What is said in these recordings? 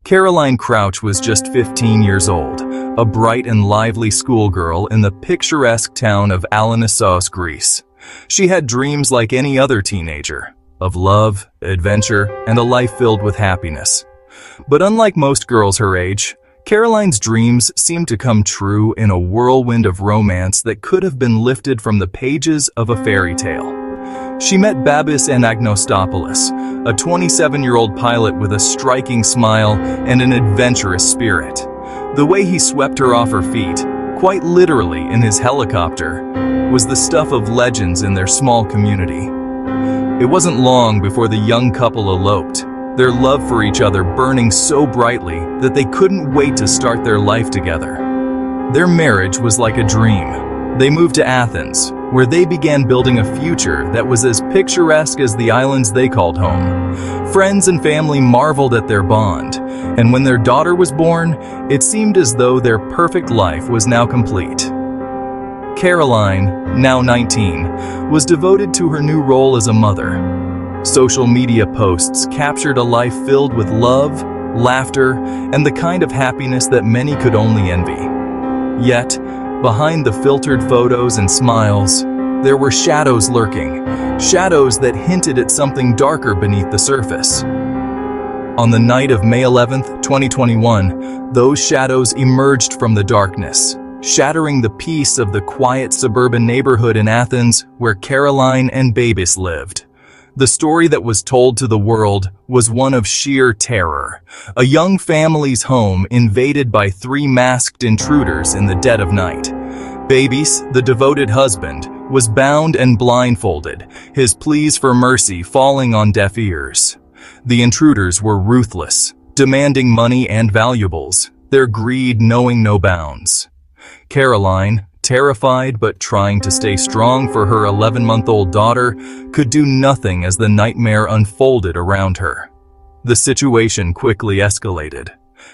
Caroline Crouch was just 15 years old, a bright and lively schoolgirl in the picturesque town of Alonissos, Greece. She had dreams like any other teenager, of love, adventure, and a life filled with happiness. But unlike most girls her age, Caroline's dreams seemed to come true in a whirlwind of romance that could have been lifted from the pages of a fairy tale. She met Babis Anagnostopoulos, a 27-year-old pilot with a striking smile and an adventurous spirit. The way he swept her off her feet, quite literally in his helicopter, was the stuff of legends in their small community. It wasn't long before the young couple eloped, their love for each other burning so brightly that they couldn't wait to start their life together. Their marriage was like a dream. They moved to Athens, where they began building a future that was as picturesque as the islands they called home. Friends and family marveled at their bond, and when their daughter was born, it seemed as though their perfect life was now complete. Caroline, now 19, was devoted to her new role as a mother. Social media posts captured a life filled with love, laughter, and the kind of happiness that many could only envy. Yet, behind the filtered photos and smiles, there were shadows lurking, shadows that hinted at something darker beneath the surface. On the night of May 11th, 2021, those shadows emerged from the darkness, shattering the peace of the quiet suburban neighborhood in Athens where Caroline and Babis lived. The story that was told to the world was one of sheer terror. A young family's home invaded by three masked intruders in the dead of night. Babis, the devoted husband, was bound and blindfolded, his pleas for mercy falling on deaf ears. The intruders were ruthless, demanding money and valuables, their greed knowing no bounds. Caroline, terrified but trying to stay strong for her 11-month-old daughter, could do nothing as the nightmare unfolded around her. The situation quickly escalated.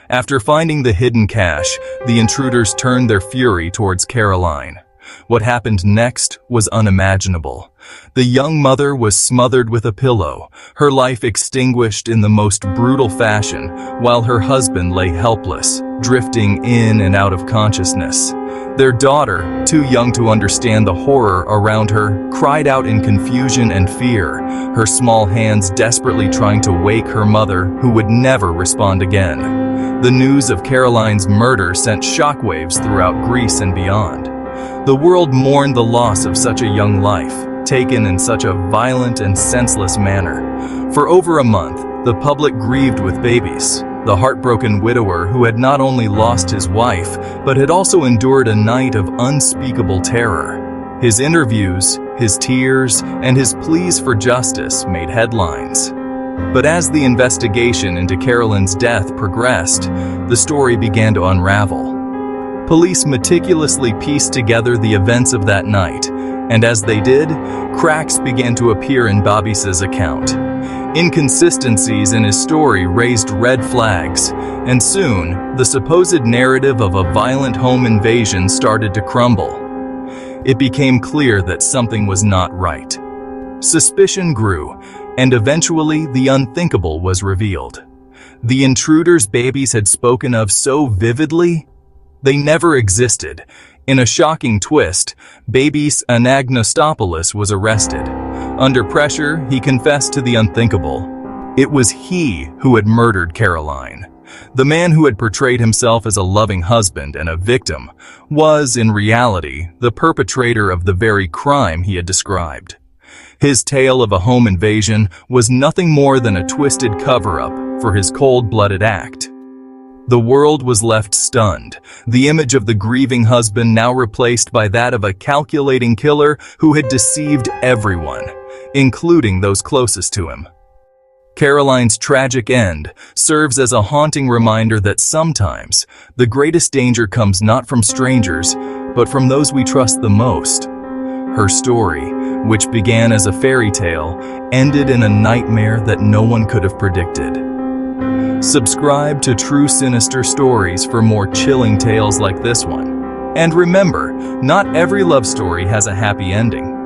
After finding the hidden cash, the intruders turned their fury towards Caroline. What happened next was unimaginable. The young mother was smothered with a pillow, her life extinguished in the most brutal fashion, while her husband lay helpless, drifting in and out of consciousness. Their daughter, too young to understand the horror around her, cried out in confusion and fear, her small hands desperately trying to wake her mother, who would never respond again. The news of Caroline's murder sent shockwaves throughout Greece and beyond. The world mourned the loss of such a young life, taken in such a violent and senseless manner. For over a month, the public grieved with Babis, the heartbroken widower who had not only lost his wife, but had also endured a night of unspeakable terror. His interviews, his tears, and his pleas for justice made headlines. But as the investigation into Caroline's death progressed, the story began to unravel. Police meticulously pieced together the events of that night, and as they did, cracks began to appear in Babis's account. Inconsistencies in his story raised red flags, and soon, the supposed narrative of a violent home invasion started to crumble. It became clear that something was not right. Suspicion grew, and eventually the unthinkable was revealed. The intruders Babis had spoken of so vividly, they never existed. In a shocking twist, Babis Anagnostopoulos was arrested. Under pressure, he confessed to the unthinkable. It was he who had murdered Caroline. The man who had portrayed himself as a loving husband and a victim was, in reality, the perpetrator of the very crime he had described. His tale of a home invasion was nothing more than a twisted cover-up for his cold-blooded act. The world was left stunned, the image of the grieving husband now replaced by that of a calculating killer who had deceived everyone, including those closest to him. Caroline's tragic end serves as a haunting reminder that sometimes the greatest danger comes not from strangers, but from those we trust the most. Her story, which began as a fairy tale, ended in a nightmare that no one could have predicted. Subscribe to True Sinister Stories for more chilling tales like this one. And remember, not every love story has a happy ending.